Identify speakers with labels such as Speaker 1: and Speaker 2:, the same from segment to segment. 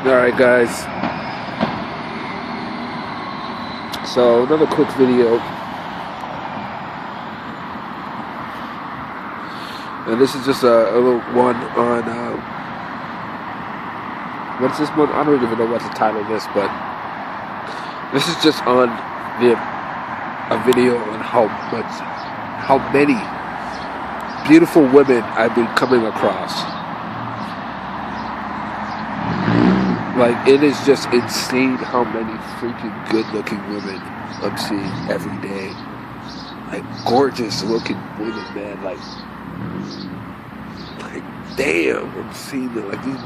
Speaker 1: Alright guys, so another quick video, and this is just a little one on, what's this one? I don't even know what to title this, but this is just on a video on how many beautiful women I've been coming across. Like, it is just insane how many freaking good-looking women I'm seeing every day. Like, gorgeous-looking women, man. Like, damn, I'm seeing them. Like, these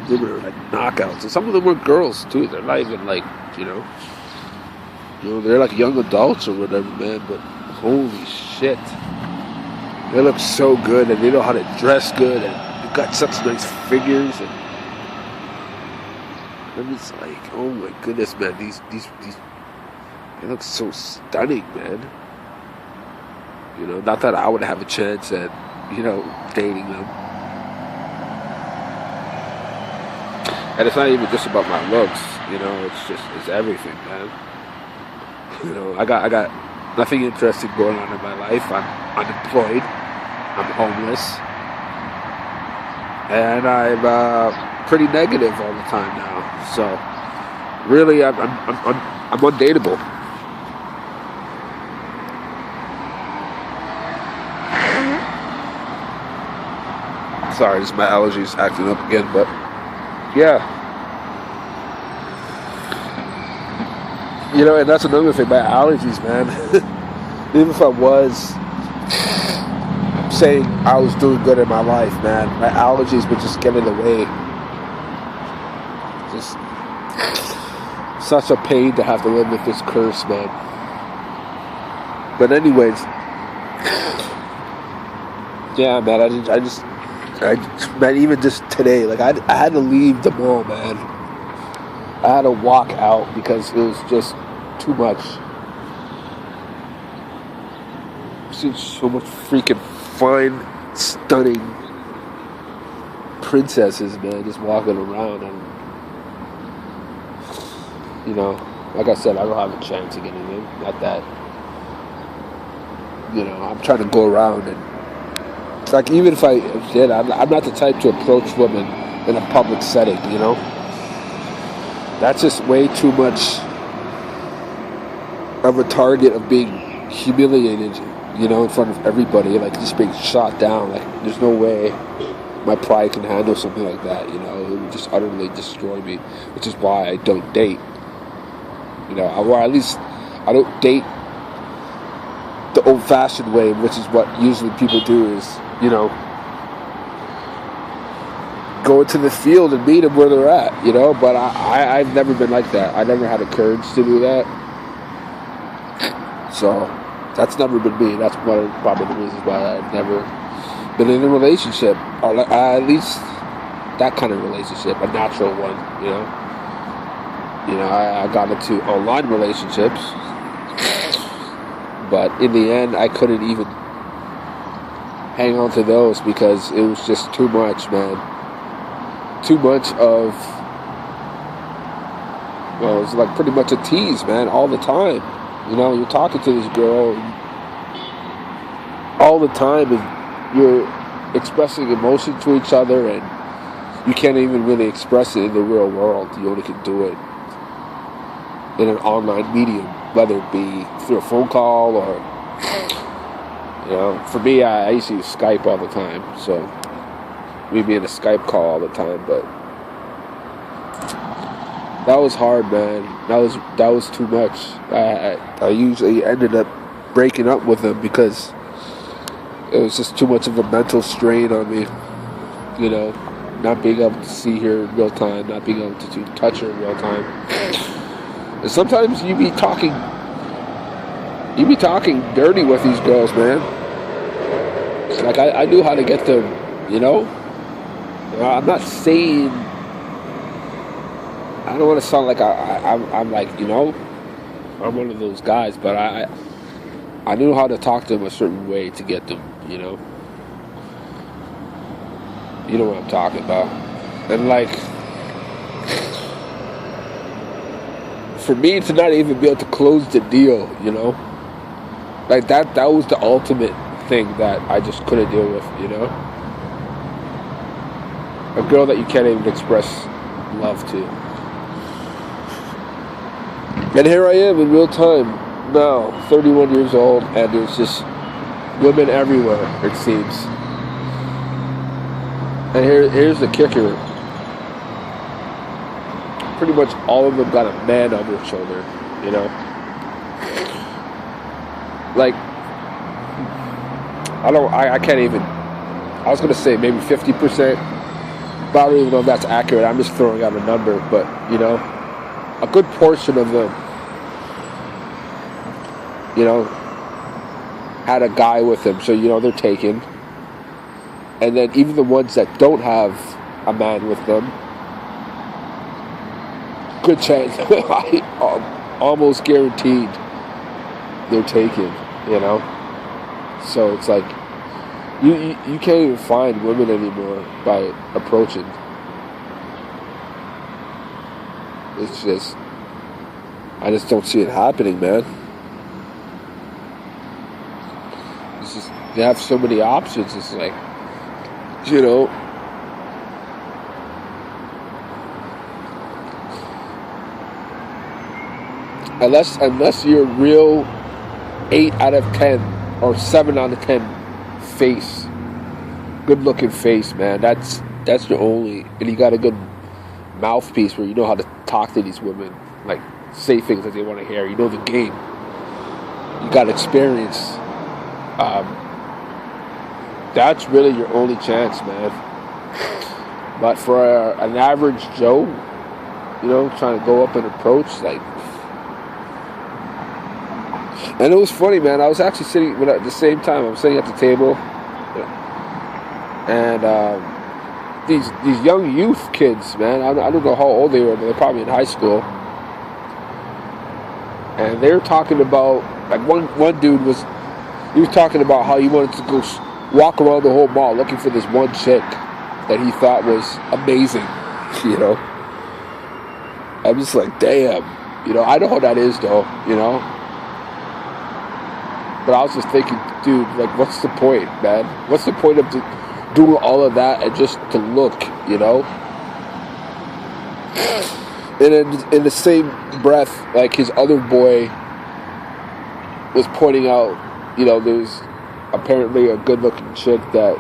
Speaker 1: women are like knockouts. And some of them are girls, too. They're not even like, they're like young adults or whatever, man. But holy shit. They look so good, and they know how to dress good, and they've got such nice figures, and I'm just like, oh my goodness, man, these they look so stunning, man. Not that I would have a chance at, dating them. And it's not even just about my looks, it's everything, man. I got nothing interesting going on in my life. I'm unemployed, I'm homeless, and I'm pretty negative all the time now. So really, I'm undateable. Sorry, just my allergies acting up again, but yeah. And that's another thing, my allergies, man. Even if I was saying I was doing good in my life, man, my allergies would just get in the way. Just such a pain to have to live with this curse, man. But anyways, yeah, man, man, even just today, like, I had to leave the mall, man. I had to walk out because it was just too much. I've seen so much freaking fine, stunning princesses, man, just walking around, and like I said, I don't have a chance of getting in. Not that, I'm trying to go around, and it's like, even if I did, I'm not the type to approach women in a public setting, That's just way too much of a target of being humiliated, in front of everybody, like just being shot down. Like, there's no way my pride can handle something like that, It would just utterly destroy me, which is why I don't date. Or at least I don't date the old-fashioned way, which is what usually people do, is, go into the field and meet them where they're at, But I've never been like that. I never had the courage to do that. So that's never been me. That's probably the reasons why I've never been in a relationship, or at least that kind of relationship, a natural one, I got into online relationships, but in the end, I couldn't even hang on to those because it was just too much, man. Too much of, it was like pretty much a tease, man, all the time. You're talking to this girl all the time, and you're expressing emotion to each other, and you can't even really express it in the real world. You only can do it in an online medium, whether it be through a phone call or, for me, I used to use Skype all the time, so we'd be in a Skype call all the time, but that was hard, man. That was too much. I usually ended up breaking up with them because it was just too much of a mental strain on me, not being able to see her in real time, not being able to touch her in real time. And sometimes you be talking dirty with these girls, man. It's like, I knew how to get them, I'm not saying, I don't want to sound like I'm like, I'm one of those guys, but I knew how to talk to them a certain way to get them, you know? You know what I'm talking about. And like, for me to not even be able to close the deal, you know, like that was the ultimate thing that I just couldn't deal with, you know. A girl that you can't even express love to. And here I am in real time now, 31 years old, and there's just women everywhere, it seems. And here's the kicker. Pretty much all of them got a man on their shoulder, you know. Like, I can't even, I was going to say maybe 50%, but I don't even know if that's accurate. I'm just throwing out a number, but, you know, a good portion of them, you know, had a guy with them, so, you know, they're taken. And then even the ones that don't have a man with them, good chance, almost guaranteed they're taken, you know. So it's like you can't even find women anymore by approaching. It's just, I just don't see it happening, man. It's just, they have so many options. It's like, you know, unless you're real 8 out of 10 or 7 out of 10 face, good looking face, man, that's the only, and you got a good mouthpiece where you know how to talk to these women, like say things that they want to hear, you know the game, you got experience, that's really your only chance, man. But for an average Joe, you know, trying to go up and approach, like, and it was funny, man. I was actually sitting at the same time. I was sitting at the table, and these young youth kids, man. I don't know how old they were, but they're probably in high school. And they were talking about, like, one dude was talking about how he wanted to go walk around the whole mall looking for this one chick that he thought was amazing, you know. I'm just like, damn, you know. I know how that is, though, you know. But I was just thinking, dude, like, what's the point, man? What's the point of doing all of that and just to look, you know? And in the same breath, like, his other boy was pointing out, you know, there's apparently a good-looking chick that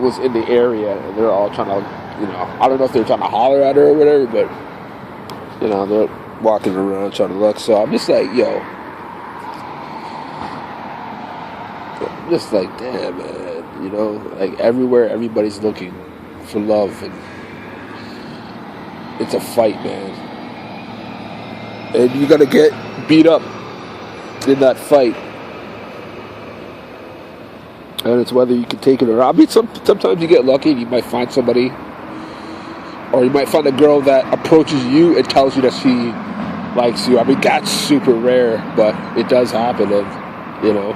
Speaker 1: was in the area, and they're all trying to, you know, I don't know if they're trying to holler at her or whatever, but, you know, they're walking around trying to look. So I'm just like, yo, I'm just like, damn, man, you know, like, everywhere, everybody's looking for love, and it's a fight, man. And you gotta get beat up in that fight. And it's whether you can take it or not. I mean, sometimes you get lucky and you might find somebody, or you might find a girl that approaches you and tells you that she likes you. I mean, that's super rare, but it does happen, and, you know,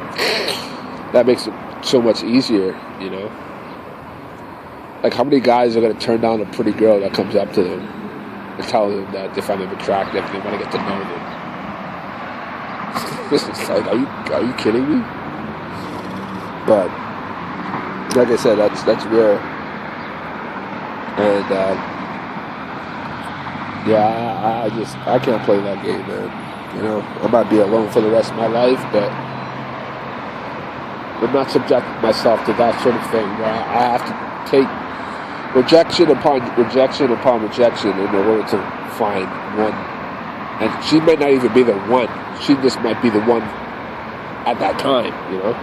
Speaker 1: that makes it so much easier, you know. Like, how many guys are going to turn down a pretty girl that comes up to them and tell them that they find them attractive and they want to get to know them? It's like, are you kidding me? But like I said, that's rare, and yeah, I can't play that game, man. You know, I might be alone for the rest of my life, but I'm not subjecting myself to that sort of thing where I have to take rejection upon rejection upon rejection in order to find one. And she might not even be the one. She just might be the one at that time, you know.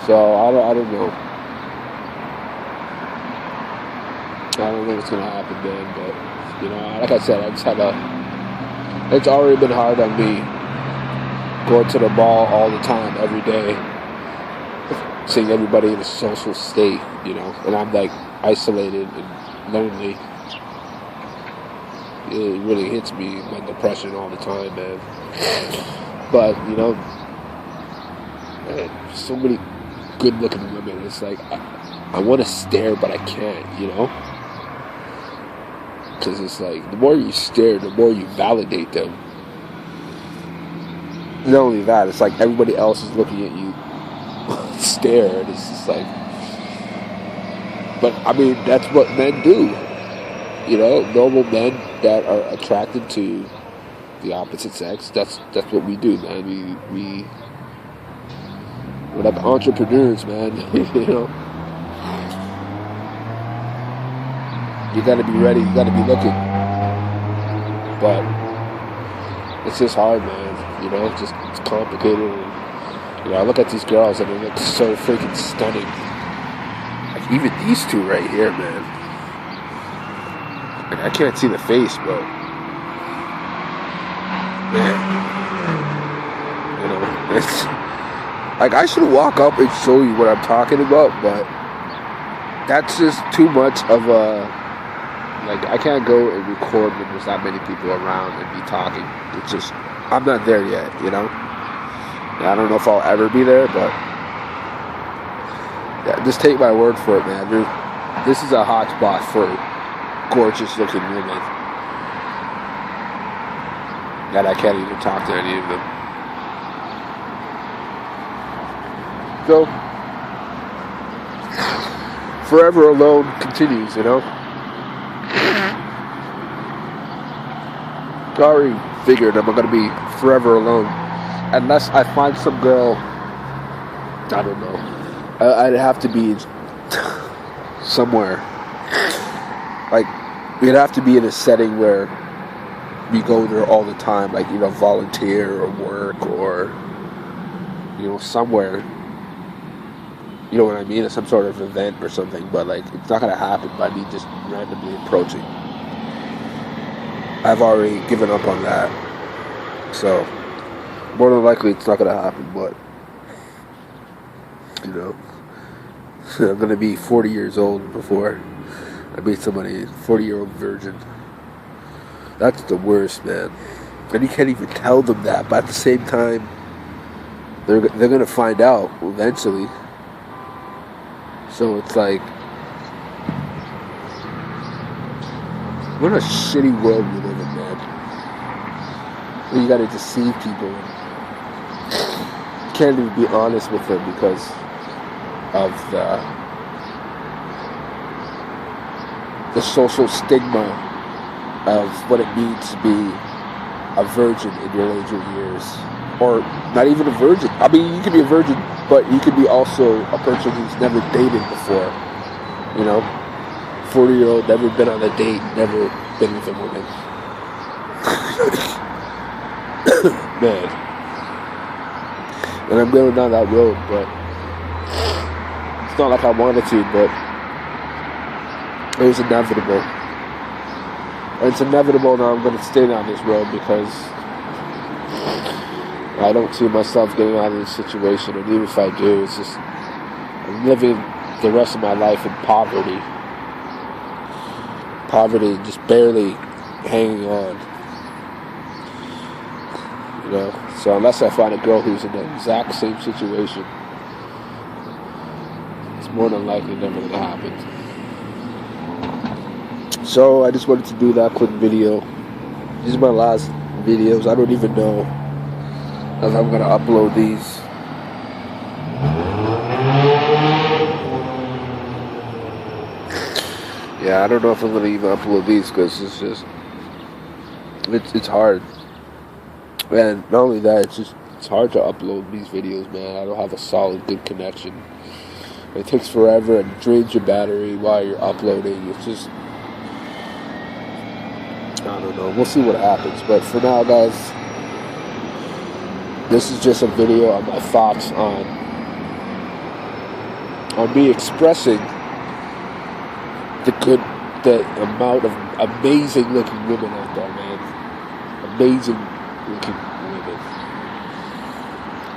Speaker 1: So I don't know. I don't know what's gonna happen then, but, you know, like I said, it's already been hard on me going to the mall all the time, every day, seeing everybody in a social state, you know, and I'm like isolated and lonely. It really hits me, my depression all the time, man. But, you know, man, so many good-looking women. It's like I want to stare, but I can't, you know. Because it's like, the more you stare, the more you validate them. Not only that, it's like everybody else is looking at you stare, and it's just like, but I mean, that's what men do. You know, normal men that are attracted to the opposite sex, that's what we do, man. We're like entrepreneurs, man. You know, you gotta be ready, you gotta be looking. But it's just hard, man. You know, it's complicated. And, you know, I look at these girls and they look so freaking stunning. Like even these two right here, man. And I can't see the face, but man, you know, it's like I should walk up and show you what I'm talking about, but that's just too much of a, like, I can't go and record when there's not many people around and be talking. It's just, I'm not there yet, you know? I don't know if I'll ever be there, but yeah, just take my word for it, man. This is a hot spot for gorgeous looking women. And I can't even talk to any of them. So, Forever Alone continues, you know? I already figured I'm going to be forever alone. Unless I find some girl, I don't know. I'd have to be somewhere. Like, we'd have to be in a setting where we go there all the time. Like, you know, volunteer or work or, you know, somewhere. You know what I mean? It's some sort of event or something. But, like, it's not going to happen by me just randomly approaching. I've already given up on that. So, more than likely it's not going to happen, but, you know, I'm going to be 40 years old before I meet somebody, 40-year-old virgin. That's the worst, man. And you can't even tell them that, but at the same time, they're going to find out eventually. So it's like, what a shitty world we live in, man. Where you gotta deceive people. You can't even be honest with them because of the social stigma of what it means to be a virgin in your later years. Or not even a virgin. I mean, you could be a virgin, but you could be also a person who's never dated before. You know? 40-year-old, never been on a date, never been with a woman. Man. And I'm going down that road, but it's not like I wanted to, but it was inevitable. And it's inevitable now I'm going to stay down this road because I don't see myself getting out of this situation, and even if I do, it's just, I'm living the rest of my life in poverty. Poverty, just barely hanging on. You know, so unless I find a girl who's in the exact same situation, it's more than likely never going to happen. So I just wanted to do that quick video. These are my last videos. I don't even know if I'm going to upload these. Yeah, I don't know if I'm going to even upload these because it's just, it's hard. And not only that, it's hard to upload these videos, man. I don't have a solid, good connection. It takes forever and drains your battery while you're uploading. It's just, I don't know. We'll see what happens. But for now, guys, this is just a video on my thoughts on me expressing the amount of amazing looking women out there, man. Amazing looking